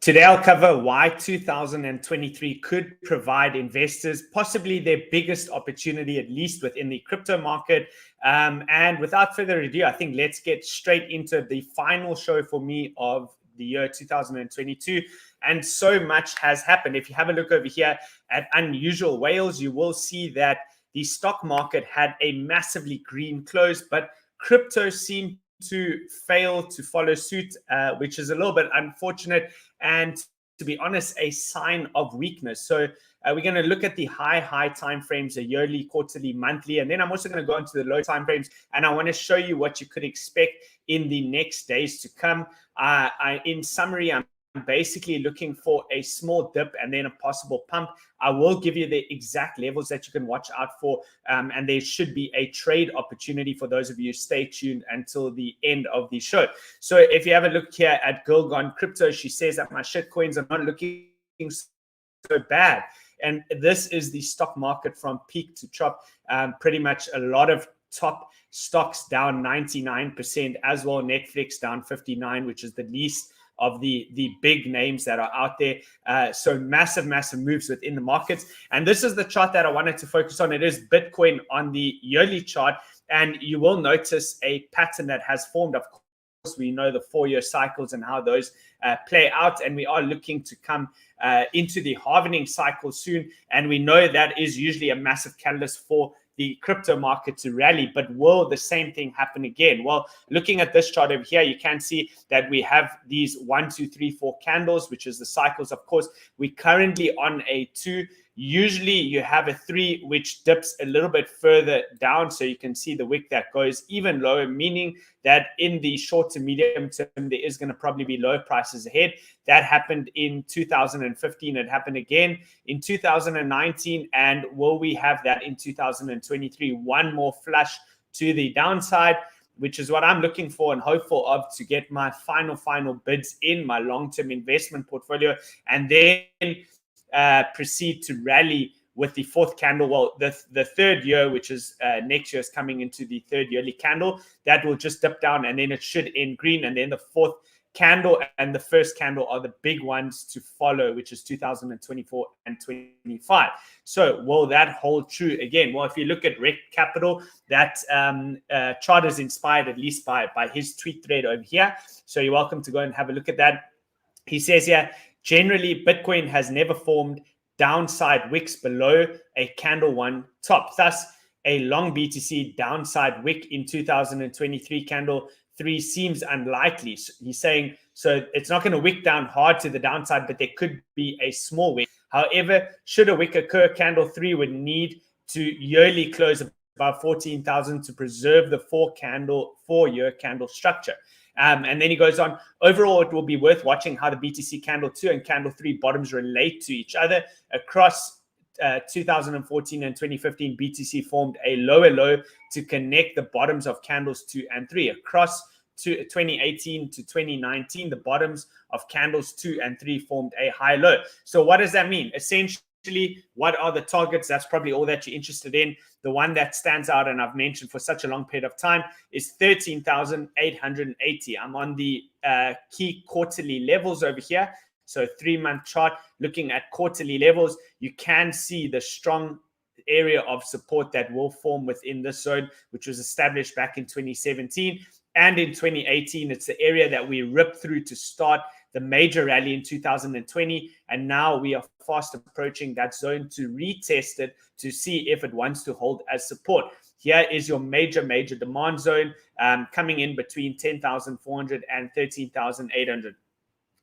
Today, I'll cover why 2023 could provide investors possibly their biggest opportunity, at least within the crypto market. And without further ado, I think let's get straight into the final show for me of the year 2022. And so much has happened. If you have a look over here at Unusual Whales, you will see that the stock market had a massively green close, but crypto seemed to fail to follow suit, which is a little bit unfortunate and, to be honest, a sign of weakness. So we're going to look at the high time frames, a yearly, quarterly, monthly, and then I'm also going to go into the low time frames, and I want to show you what you could expect in the next days to come. In summary, I'm basically looking for a small dip and then a possible pump. I will give you the exact levels that you can watch out for, and there should be a trade opportunity for those of you. Stay tuned until the end of the show. So if you have a look here at Girl Gone Crypto, she says that my shitcoins are not looking so bad. And this is the stock market from peak to trough. Pretty much a lot of top stocks down 99% as well. Netflix down 59%, which is the least of the big names that are out there. So massive moves within the markets. And this is the chart that I wanted to focus on. It is Bitcoin on the yearly chart. And you will notice a pattern that has formed. Of course, we know the 4-year cycles and how those play out. And we are looking to come into the halvening cycle soon. And we know that is usually a massive catalyst for the crypto market to rally. But will the same thing happen again? Well, looking at this chart over here, you can see that we have these 1, 2, 3, 4 candles, which is the cycles. Of course, we're currently on a 2. Usually you have a 3, which dips a little bit further down. So you can see the wick that goes even lower, meaning that in the short to medium term, there is going to probably be low prices ahead. That happened in 2015. It happened again in 2019. And will we have that in 2023? One more flush to the downside, which is what I'm looking for and hopeful of to get my final bids in my long-term investment portfolio, and then proceed to rally with the 4th candle. Well, the third year, which is next year, is coming into the 3rd yearly candle. That will just dip down and then it should end green. And then the 4th candle and the 1st candle are the big ones to follow, which is 2024 and 25. So will that hold true again? Well, if you look at Rec Capital, that chart is inspired at least by his tweet thread over here. So you're welcome to go and have a look at that. He says here, generally, Bitcoin has never formed downside wicks below a candle 1 top. Thus, a long BTC downside wick in 2023 candle 3 seems unlikely. So he's saying, so it's not going to wick down hard to the downside, but there could be a small wick. However, should a wick occur, candle 3 would need to yearly close above 14,000 to preserve the 4-year candle structure. And then he goes on, overall, it will be worth watching how the BTC candle 2 and candle 3 bottoms relate to each other. Across 2014 and 2015, BTC formed a lower low to connect the bottoms of candles 2 and 3. Across 2018 to 2019, the bottoms of candles 2 and 3 formed a high low. So what does that mean? Essentially, what are the targets? That's probably all that you're interested in. The one that stands out, and I've mentioned for such a long period of time, is 13,880. I'm on the key quarterly levels over here. So 3-month chart, looking at quarterly levels, you can see the strong area of support that will form within this zone, which was established back in 2017. And in 2018, it's the area that we ripped through to start the major rally in 2020. And now we are fast approaching that zone to retest it to see if it wants to hold as support. Here is your major demand zone coming in between 10,400 and 13,800.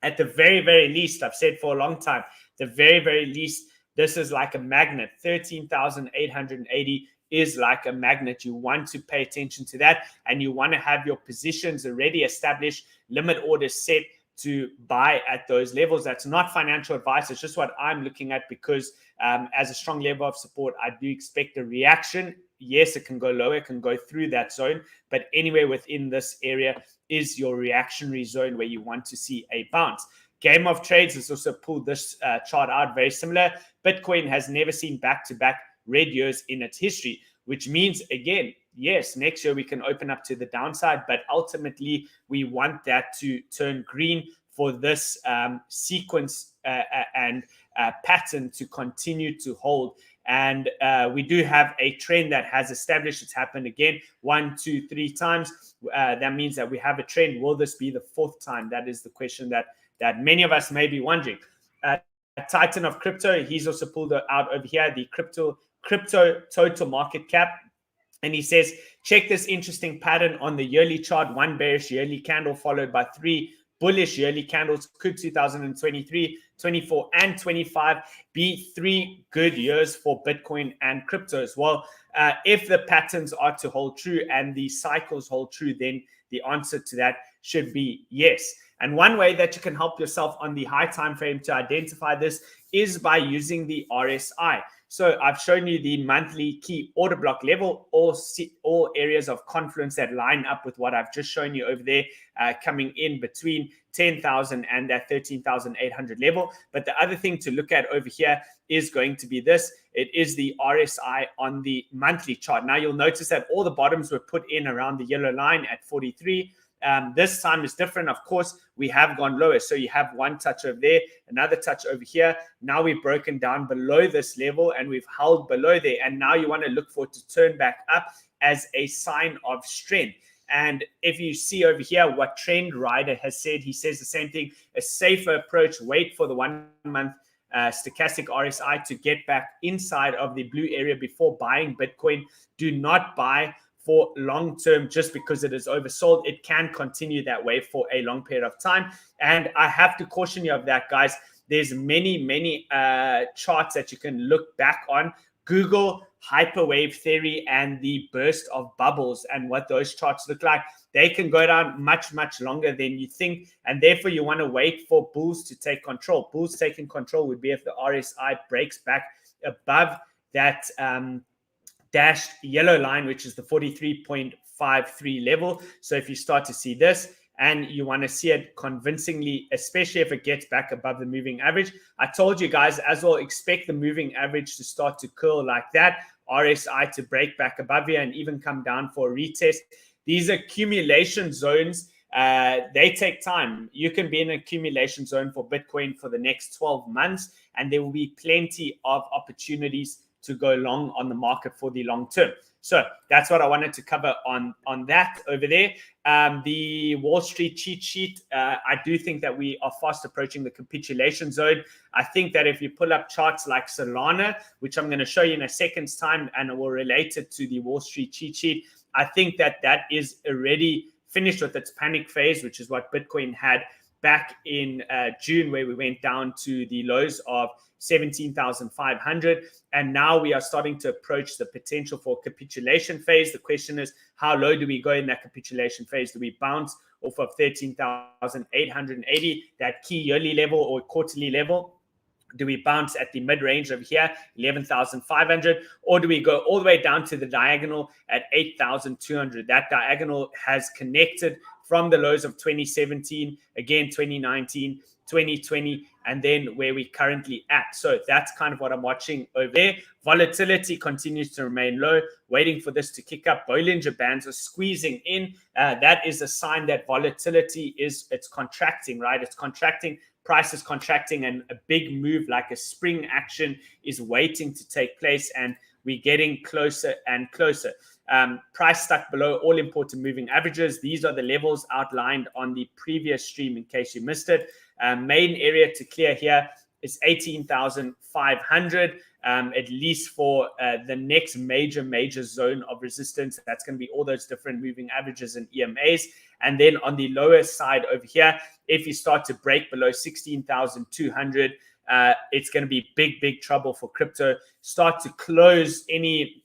At the very least, I've said for a long time, the very least, this is like a magnet. 13,880 is like a magnet. You want to pay attention to that, and you want to have your positions already established, limit orders set to buy at those levels. That's not financial advice. It's just what I'm looking at, because as a strong level of support, I do expect a reaction. Yes, it can go lower, it can go through that zone, but anywhere within this area is your reactionary zone where you want to see a bounce. Game of Trades has also pulled this chart out, very similar. Bitcoin has never seen back-to-back red years in its history, which means, again, yes, next year we can open up to the downside, but ultimately we want that to turn green for this sequence and pattern to continue to hold. And we do have a trend that has established. It's happened again 1, 2, 3 times. That means that we have a trend. Will this be the 4th time? That is the question that many of us may be wondering. Titan of crypto, he's also pulled out over here the crypto total market cap. And he says, check this interesting pattern on the yearly chart. 1 bearish yearly candle followed by 3 bullish yearly candles. Could 2023, 24, and 25 be 3 good years for Bitcoin and crypto as well? If the patterns are to hold true and the cycles hold true, then the answer to that should be yes. And one way that you can help yourself on the high time frame to identify this is by using the RSI. So I've shown you the monthly key order block level, all areas of confluence that line up with what I've just shown you over there, coming in between 10,000 and that 13,800 level. But the other thing to look at over here is going to be this. It is the RSI on the monthly chart. Now you'll notice that all the bottoms were put in around the yellow line at 43. This time is different. Of course, we have gone lower. So you have one touch over there, another touch over here. Now we've broken down below this level and we've held below there. And now you want to look for it to turn back up as a sign of strength. And if you see over here what Trend Rider has said, he says the same thing. A safer approach, wait for the 1 month stochastic RSI to get back inside of the blue area before buying Bitcoin. Do not buy for long term just because it is oversold. It can continue that way for a long period of time. And I have to caution you of that, guys. There's many charts that you can look back on. Google hyperwave theory and the burst of bubbles and what those charts look like. They can go down much longer than you think. And therefore, you want to wait for bulls to take control. Bulls taking control would be if the RSI breaks back above that dashed yellow line, which is the 43.53 level. So if you start to see this and you want to see it convincingly, especially if it gets back above the moving average, I told you guys as well, expect the moving average to start to curl like that, RSI to break back above here and even come down for a retest. These accumulation zones, they take time. You can be in an accumulation zone for Bitcoin for the next 12 months, and there will be plenty of opportunities to go long on the market for the long term. So that's what I wanted to cover on that over there. The Wall Street cheat sheet, I do think that we are fast approaching the capitulation zone. I think that if you pull up charts like Solana, which I'm going to show you in a second's time, and it will relate it to the Wall Street cheat sheet, I think that is already finished with its panic phase, which is what Bitcoin had back in June, where we went down to the lows of 17,500. And now we are starting to approach the potential for capitulation phase. The question is, how low do we go in that capitulation phase? Do we bounce off of 13,880, that key yearly level or quarterly level? Do we bounce at the mid-range over here, 11,500? Or do we go all the way down to the diagonal at 8,200? That diagonal has connected from the lows of 2017, again, 2019, 2020, and then where we currently at. So that's kind of what I'm watching over there. Volatility continues to remain low, waiting for this to kick up. Bollinger Bands are squeezing in. That is a sign that volatility it's contracting, right? It's contracting. Price is contracting, and a big move like a spring action is waiting to take place, and we're getting closer and closer. Price stuck below all important moving averages. These are the levels outlined on the previous stream in case you missed it. Main area to clear here is 18,500, at least for the next major zone of resistance. That's going to be all those different moving averages and EMAs. And then on the lower side over here, if you start to break below 16,200, it's going to be big trouble for crypto. Start to close any,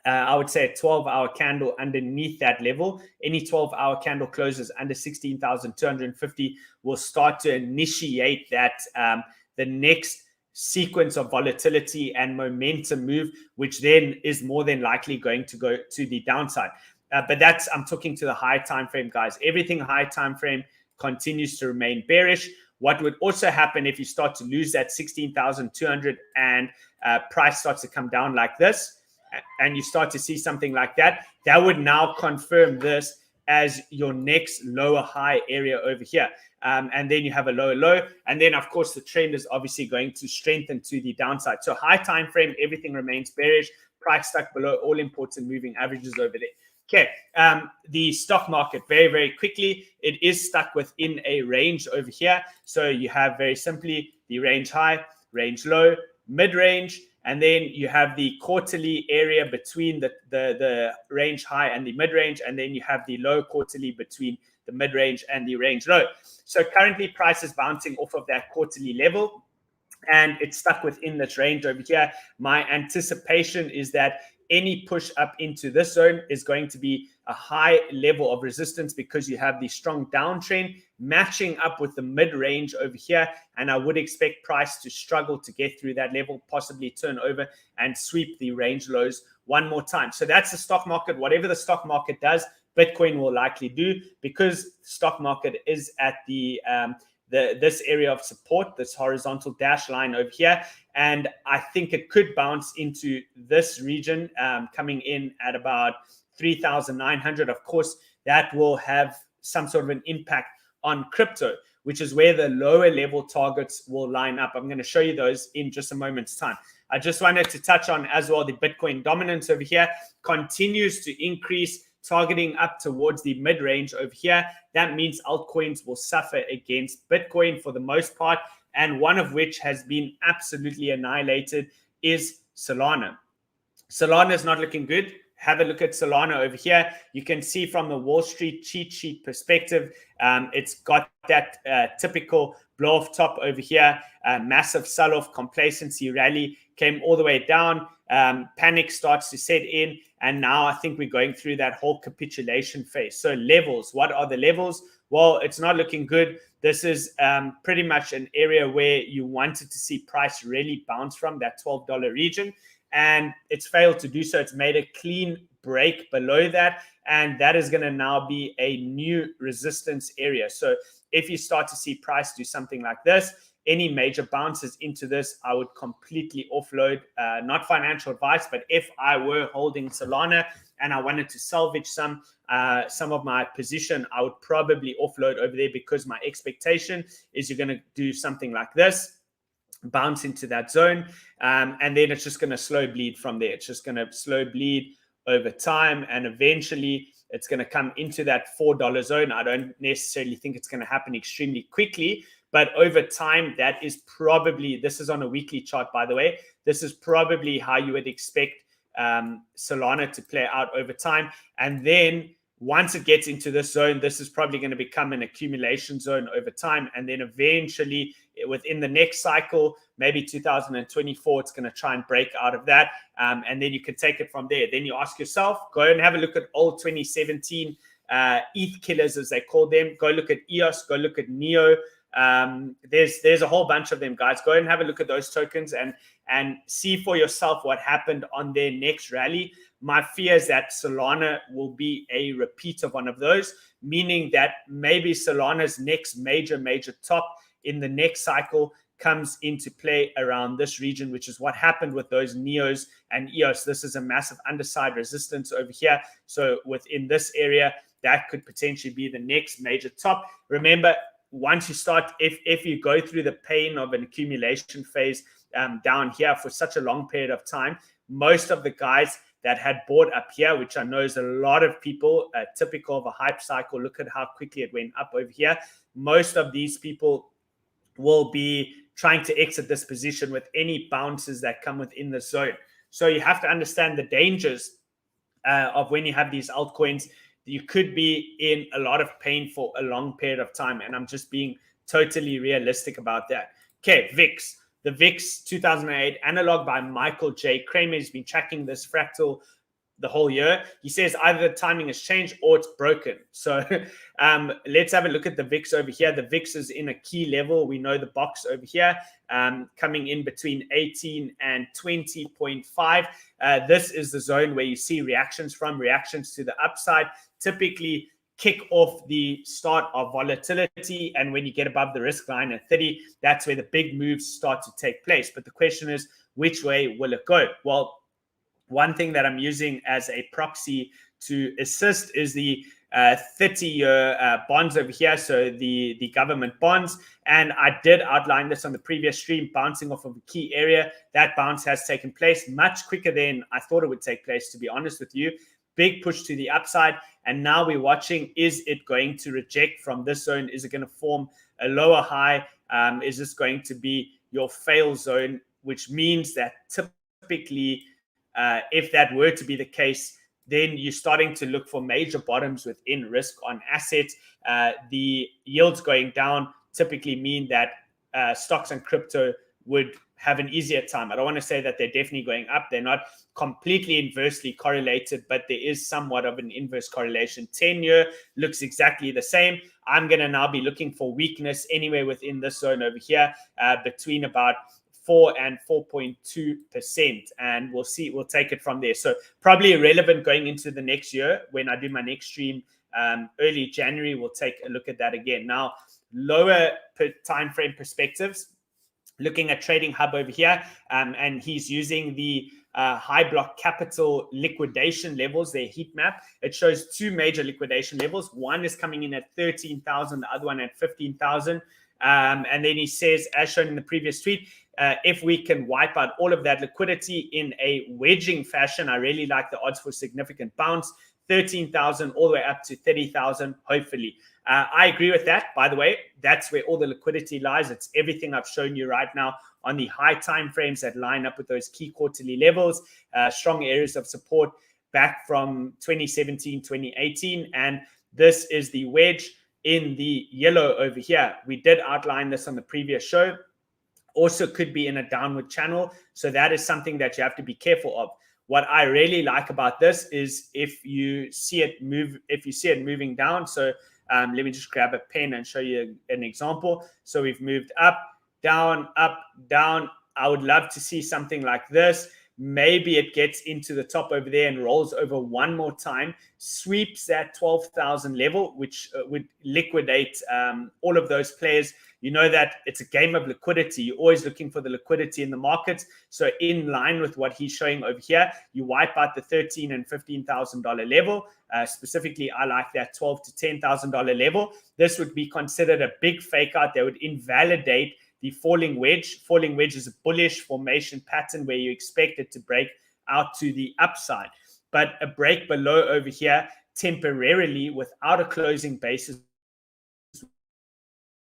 I would say, a 12-hour candle underneath that level. Any 12-hour candle closes under 16,250 will start to initiate that the next sequence of volatility and momentum move, which then is more than likely going to go to the downside. But I'm talking to the high time frame, guys. Everything high time frame continues to remain bearish. What would also happen if you start to lose that 16,200 and price starts to come down like this, and you start to see something like that, that would now confirm this as your next lower high area over here. And then you have a lower low. And then, of course, the trend is obviously going to strengthen to the downside. So high time frame, everything remains bearish. Price stuck below all important moving averages over there. Okay, the stock market, very, very quickly, it is stuck within a range over here. So you have very simply the range high, range low, mid-range, and then you have the quarterly area between the range high and the mid-range, and then you have the low quarterly between the mid-range and the range low. So currently price is bouncing off of that quarterly level, and it's stuck within this range over here. My anticipation is that any push up into this zone is going to be a high level of resistance because you have the strong downtrend matching up with the mid-range over here. And I would expect price to struggle to get through that level, possibly turn over and sweep the range lows one more time. So that's the stock market. Whatever the stock market does, Bitcoin will likely do, because the stock market is at this area of support, this horizontal dash line over here. And I think it could bounce into this region, coming in at about 3,900. Of course, that will have some sort of an impact on crypto, which is where the lower level targets will line up. I'm going to show you those in just a moment's time. I just wanted to touch on as well the Bitcoin dominance over here continues to increase, targeting up towards the mid-range over here. That means altcoins will suffer against Bitcoin for the most part, and one of which has been absolutely annihilated is Solana. Solana is not looking good. Have a look at Solana over here. You can see from the Wall Street cheat sheet perspective, it's got that typical blow off top over here, massive sell-off, complacency rally, came all the way down. Panic starts to set in, and now I think we're going through that whole capitulation phase. So levels, what are the levels? Well, it's not looking good. This is pretty much an area where you wanted to see price really bounce from, that $12 region, and it's failed to do so. It's made a clean break below that, and that is going to now be a new resistance area. So if you start to see price do something like this, any major bounces into this, I would completely offload. Not financial advice, but if I were holding Solana and I wanted to salvage some of my position, I would probably offload over there, because my expectation is you're going to do something like this, bounce into that zone, and then it's just going to slow bleed from there. It's just going to slow bleed over time, and eventually it's going to come into that $4 zone. I don't necessarily think it's going to happen extremely quickly, but over time, that is probably, this is on a weekly chart, by the way, this is probably how you would expect Solana to play out over time. And then once it gets into this zone, this is probably going to become an accumulation zone over time. And then eventually, within the next cycle, maybe 2024, it's going to try and break out of that. And then you can take it from there. Then you ask yourself, go and have a look at old 2017 ETH killers, as they call them. Go look at EOS, go look at NEO. There's a whole bunch of them, guys. Go and have a look at those tokens and see for yourself what happened on their next rally. My fear is that Solana will be a repeat of one of those, meaning that maybe Solana's next major top in the next cycle comes into play around this region, which is what happened with those NEOs and EOS. This is a massive underside resistance over here. So within this area, that could potentially be the next major top. Remember, once you start, if you go through the pain of an accumulation phase down here for such a long period of time, most of the guys that had bought up here, which I know is a lot of people, typical of a hype cycle, look at how quickly it went up over here. Most of these people will be trying to exit this position with any bounces that come within the zone. So you have to understand the dangers of when you have these altcoins. You could be in a lot of pain for a long period of time. And I'm just being totally realistic about that. Okay, VIX. The VIX 2008 analog by Michael J. Kramer has been tracking this fractal the whole year. He says either the timing has changed or it's broken. So let's have a look at the VIX over here. The VIX is in a key level. We know the box over here coming in between 18 and 20.5. This is the zone where you see reactions to the upside. Typically kick off the start of volatility, and when you get above the risk line at 30, that's where the big moves start to take place. But the question is, which way will it go? Well, one thing that I'm using as a proxy to assist is the 30-year bonds over here, so the government bonds. And I did outline this on the previous stream, bouncing off of a key area. That bounce has taken place much quicker than I thought it would take place, to be honest with you. Big push to the upside. And now we're watching, is it going to reject from this zone? Is it going to form a lower high? Is this going to be your fail zone, which means that typically, if that were to be the case, then you're starting to look for major bottoms within risk on assets. The yields going down typically mean that stocks and crypto would have an easier time. I don't want to say that they're definitely going up. They're not completely inversely correlated, but there is somewhat of an inverse correlation. 10-year looks exactly the same. I'm going to now be looking for weakness anywhere within this zone over here, between about 4 and 4.2%, and we'll see. We'll take it from there. So probably irrelevant going into the next year. When I do my next stream early January, we'll take a look at that again. Now, lower time frame perspectives, looking at Trading Hub over here, and he's using the high block capital liquidation levels, their heat map. It shows two major liquidation levels. One is coming in at 13,000, the other one at 15,000. And then he says, as shown in the previous tweet, if we can wipe out all of that liquidity in a wedging fashion, I really like the odds for significant bounce, 13,000 all the way up to 30,000, hopefully. I agree with that. By the way, that's where all the liquidity lies. It's everything I've shown you right now on the high time frames that line up with those key quarterly levels, strong areas of support back from 2017, 2018. And this is the wedge in the yellow over here. We did outline this on the previous show. Also could be in a downward channel. So that is something that you have to be careful of. What I really like about this is if you see it moving down. So let me just grab a pen and show you an example. So we've moved up, down, up, down. I would love to see something like this. Maybe it gets into the top over there and rolls over one more time, sweeps that 12,000 level, which would liquidate all of those players. You know that it's a game of liquidity. You're always looking for the liquidity in the markets. So in line with what he's showing over here, you wipe out the $13,000 and $15,000 level. Specifically, I like that $12,000 to $10,000 level. This would be considered a big fake out that would invalidate the falling wedge. Falling wedge is a bullish formation pattern where you expect it to break out to the upside. But a break below over here temporarily without a closing basis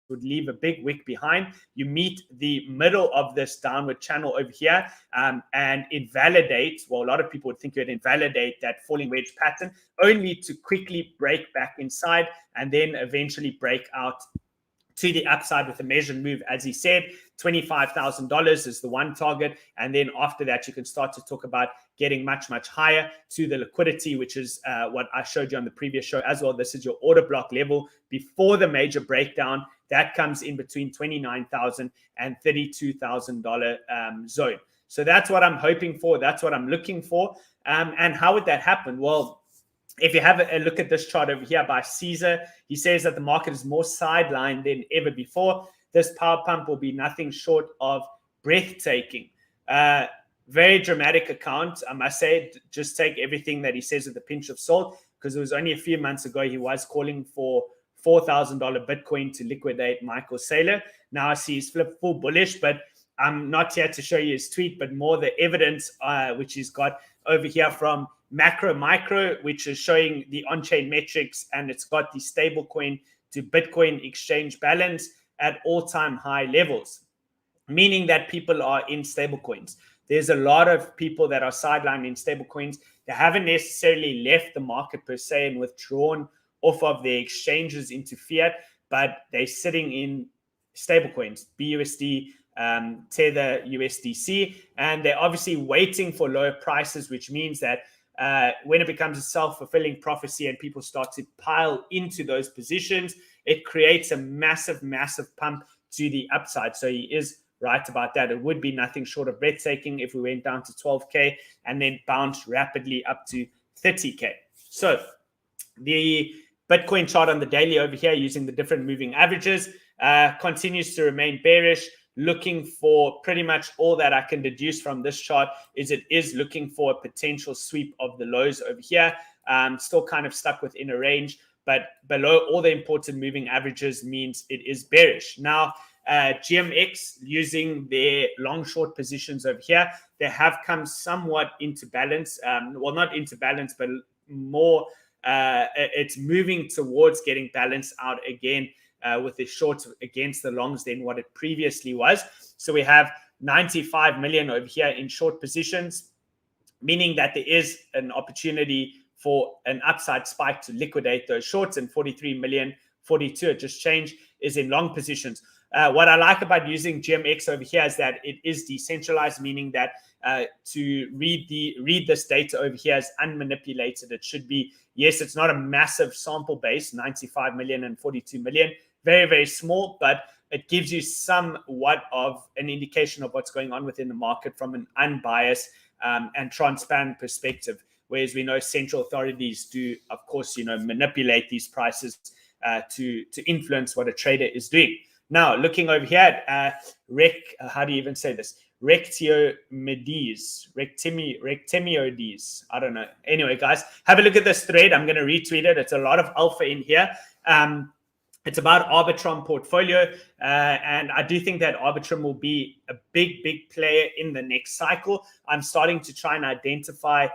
would leave a big wick behind. You meet the middle of this downward channel over here and invalidate, well, a lot of people would think you'd invalidate that falling wedge pattern, only to quickly break back inside and then eventually break out to the upside with a measured move. As he said, $25,000 is the one target. And then after that, you can start to talk about getting much, much higher to the liquidity, which is what I showed you on the previous show as well. This is your order block level before the major breakdown. That comes in between $29,000 and $32,000 zone. So that's what I'm hoping for. That's what I'm looking for. And how would that happen? Well, if you have a look at this chart over here by Caesar, he says that the market is more sidelined than ever before. This power pump will be nothing short of breathtaking. Very dramatic account, I must say. Just take everything that he says with a pinch of salt, because it was only a few months ago he was calling for $4,000 Bitcoin to liquidate Michael Saylor. Now I see he's flipped full bullish, but I'm not here to show you his tweet, but more the evidence which he's got over here from Macro Micro, which is showing the on-chain metrics, and it's got the stablecoin to Bitcoin exchange balance at all-time high levels, meaning that people are in stablecoins. There's a lot of people that are sidelined in stablecoins. They haven't necessarily left the market per se and withdrawn off of their exchanges into fiat, but they're sitting in stablecoins, BUSD, Tether, USDC, and they're obviously waiting for lower prices, which means that when it becomes a self-fulfilling prophecy and people start to pile into those positions, it creates a massive, massive pump to the upside. So he is right about that. It would be nothing short of breathtaking if we went down to 12K and then bounced rapidly up to 30K. So the Bitcoin chart on the daily over here using the different moving averages continues to remain bearish. Looking for pretty much all that I can deduce from this chart is it is looking for a potential sweep of the lows over here. Still kind of stuck within a range. but below all the important moving averages means it is bearish. Now, GMX, using their long short positions over here, they have come somewhat into balance. Well, not into balance, but more, it's moving towards getting balanced out again with the shorts against the longs than what it previously was. So we have 95 million over here in short positions, meaning that there is an opportunity for an upside spike to liquidate those shorts, and 43 million, 42, it just changed, is in long positions. What I like about using GMX over here is that it is decentralized, meaning that to read this data over here is unmanipulated. It should be, yes, it's not a massive sample base, 95 million and 42 million, very, very small, but it gives you somewhat of an indication of what's going on within the market from an unbiased and transparent perspective. Whereas we know central authorities do, of course, manipulate these prices to influence what a trader is doing. Now, looking over here at how do you even say this? Rectiomedes. I don't know. Anyway, guys, have a look at this thread. I'm going to retweet it. It's a lot of alpha in here. It's about Arbitrum portfolio. And I do think that Arbitrum will be a big, big player in the next cycle. I'm starting to try and identify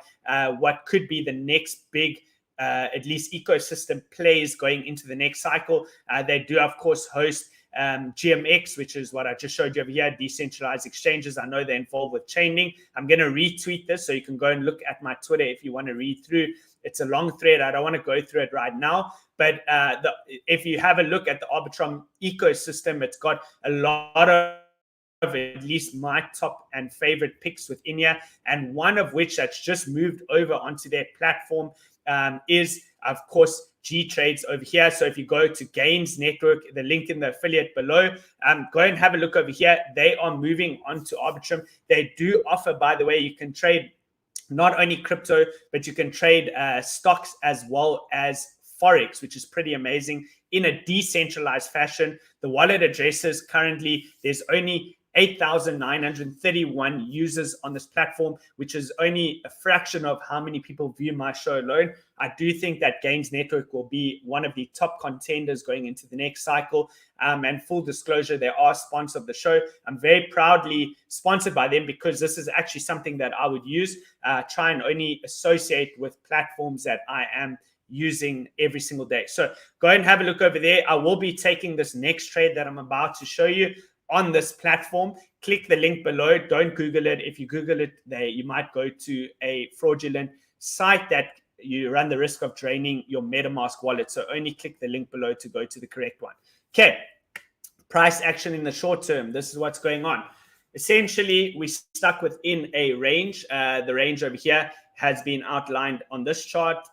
what could be the next big, at least ecosystem plays going into the next cycle. They do, of course, host GMX, which is what I just showed you over here, decentralized exchanges. I know they're involved with chaining. I'm going to retweet this so you can go and look at my Twitter if you want to read through. It's a long thread. I don't want to go through it right now. But if you have a look at the Arbitrum ecosystem, it's got a lot of at least my top and favorite picks within here. And one of which that's just moved over onto their platform is, of course, gTrades over here. So if you go to Gains Network, the link in the affiliate below, go and have a look over here. They are moving on to Arbitrum. They do offer, by the way, you can trade not only crypto, but you can trade stocks as well as Forex, which is pretty amazing in a decentralized fashion. The wallet addresses currently, there's only 8,931 users on this platform, which is only a fraction of how many people view my show alone. I do think that Gains Network will be one of the top contenders going into the next cycle. And full disclosure, they are sponsor of the show. I'm very proudly sponsored by them because this is actually something that I would use, try and only associate with platforms that I am using every single day. So go ahead and have a look over there. I will be taking this next trade that I'm about to show you on this platform. Click the link below. Don't Google it. If you Google it, you might go to a fraudulent site that you run the risk of draining your MetaMask wallet. So only click the link below to go to the correct one. Okay. Price action in the short term. This is what's going on. Essentially, we stuck within a range. The range over here has been outlined on this chart.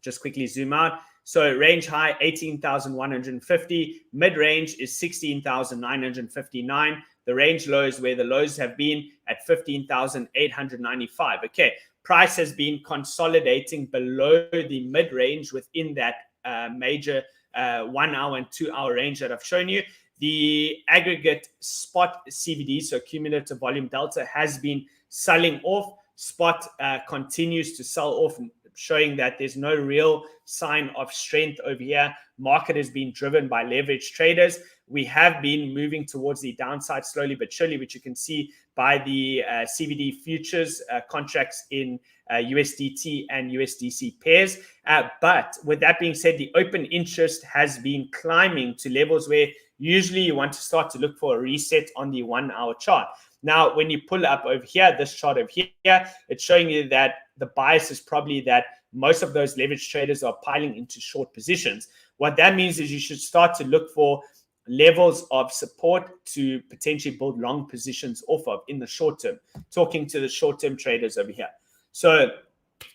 Just quickly zoom out. So range high, 18,150. Mid-range is 16,959. The range lows, where the lows have been, at 15,895. Okay, price has been consolidating below the mid-range within that major 1 hour and 2 hour range that I've shown you. The aggregate spot CVD, so cumulative volume delta, has been selling off. Spot continues to sell off, showing that there's no real sign of strength over here. Market has been driven by leverage traders. We have been moving towards the downside slowly but surely, which you can see by the CVD futures contracts in USDT and USDC pairs. But with that being said, the open interest has been climbing to levels where usually you want to start to look for a reset on the 1 hour chart. Now, when you pull up over here, this chart over here, it's showing you that the bias is probably that most of those leverage traders are piling into short positions. What that means is you should start to look for levels of support to potentially build long positions off of in the short term, talking to the short-term traders over here. So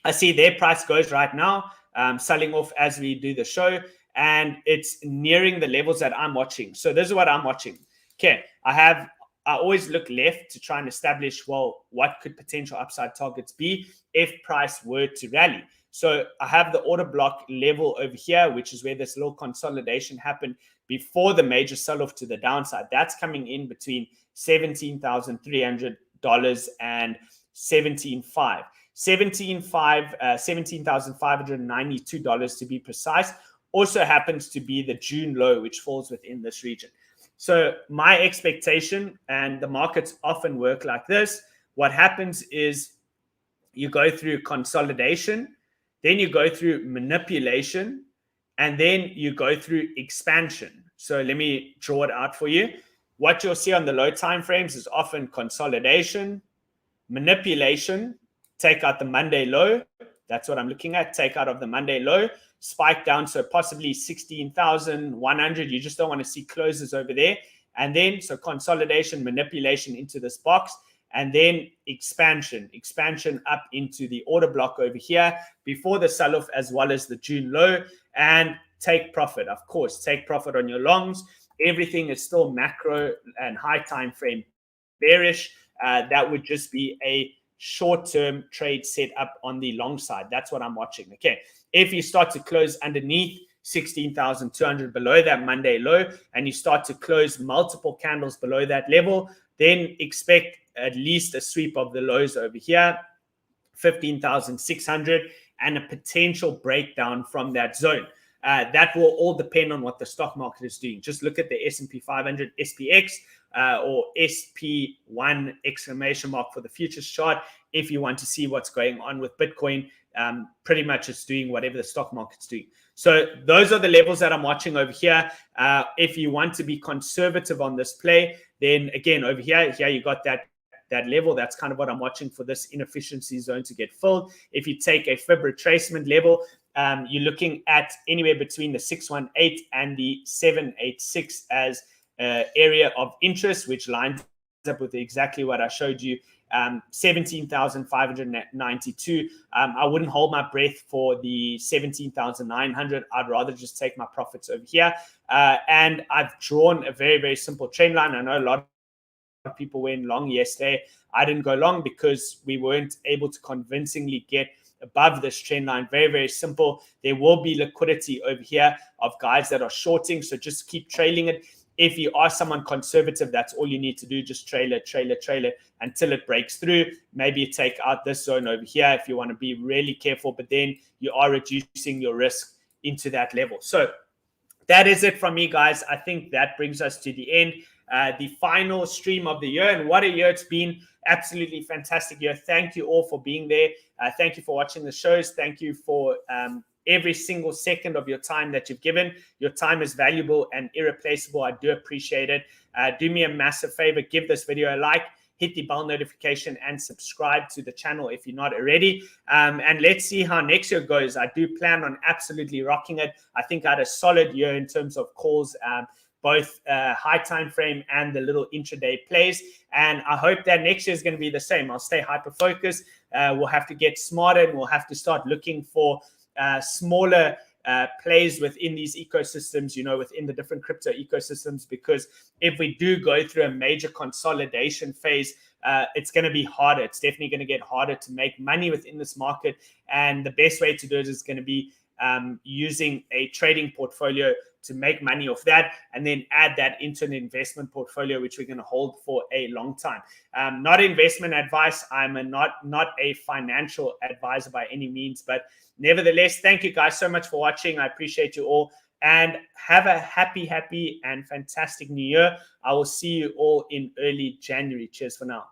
I see their price goes right now, selling off as we do the show, and it's nearing the levels that I'm watching. So this is what I'm watching. Okay, I always look left to try and establish, well, what could potential upside targets be if price were to rally. So I have the order block level over here, which is where this little consolidation happened before the major sell-off to the downside. That's coming in between $17,300 and $17,500. $17,592 to be precise, also happens to be the June low, which falls within this region. So my expectation, and the markets often work like this, what happens is you go through consolidation, then you go through manipulation, and then you go through expansion. So let me draw it out for you. What you'll see on the low time frames is often consolidation, manipulation, take out the Monday low. That's what I'm looking at. Take out of the Monday low, spike down, so possibly 16,100. You just don't want to see closes over there. And then, so consolidation, manipulation into this box, and then expansion up into the order block over here before the sell-off, as well as the June low, and take profit. Of course, take profit on your longs. Everything is still macro and high time frame bearish. That would just be a short-term trade set up on the long side. That's what I'm watching. Okay, if you start to close underneath 16,200 below that Monday low, and you start to close multiple candles below that level, then expect at least a sweep of the lows over here, 15,600, and a potential breakdown from that zone. That will all depend on what the stock market is doing. Just look at the S&P 500 SPX or SP1 exclamation mark for the futures chart if you want to see what's going on with Bitcoin. Pretty much it's doing whatever the stock market's doing. So those are the levels that I'm watching over here. If you want to be conservative on this play, then again, over here you got that level. That's kind of what I'm watching for this inefficiency zone to get filled. If you take a fib retracement level, you're looking at anywhere between the 618 and the 786 as area of interest, which lines up with exactly what I showed you. 17,592. I wouldn't hold my breath for the 17,900. I'd rather just take my profits over here. And I've drawn a very, very simple trend line. I know a lot of people went long yesterday. I didn't go long because we weren't able to convincingly get above this trend line. Very, very simple. There will be liquidity over here of guys that are shorting. So just keep trailing it. If you are someone conservative, that's all you need to do. Just trail it until it breaks through. Maybe you take out this zone over here if you want to be really careful, but then you are reducing your risk into that level. So that is it from me, guys. I think that brings us to the end. The final stream of the year, and what a year it's been. Absolutely fantastic year. Thank you all for being there. Thank you for watching the shows. Thank you for every single second of your time that you've given. Your time is valuable and irreplaceable. I do appreciate it. Do me a massive favor. Give this video a like, hit the bell notification, and subscribe to the channel if you're not already. And let's see how next year goes. I do plan on absolutely rocking it. I think I had a solid year in terms of calls, both high time frame and the little intraday plays. And I hope that next year is going to be the same. I'll stay hyper focused. We'll have to get smarter, and we'll have to start looking for smaller plays within these ecosystems, within the different crypto ecosystems, because if we do go through a major consolidation phase, it's going to be harder. It's definitely going to get harder to make money within this market. And the best way to do it is going to be using a trading portfolio to make money off that, and then add that into an investment portfolio, which we're going to hold for a long time. Not investment advice. I'm not a financial advisor by any means, but nevertheless, thank you guys so much for watching. I appreciate you all, and have a happy and fantastic new year. I will see you all in early January. Cheers for now.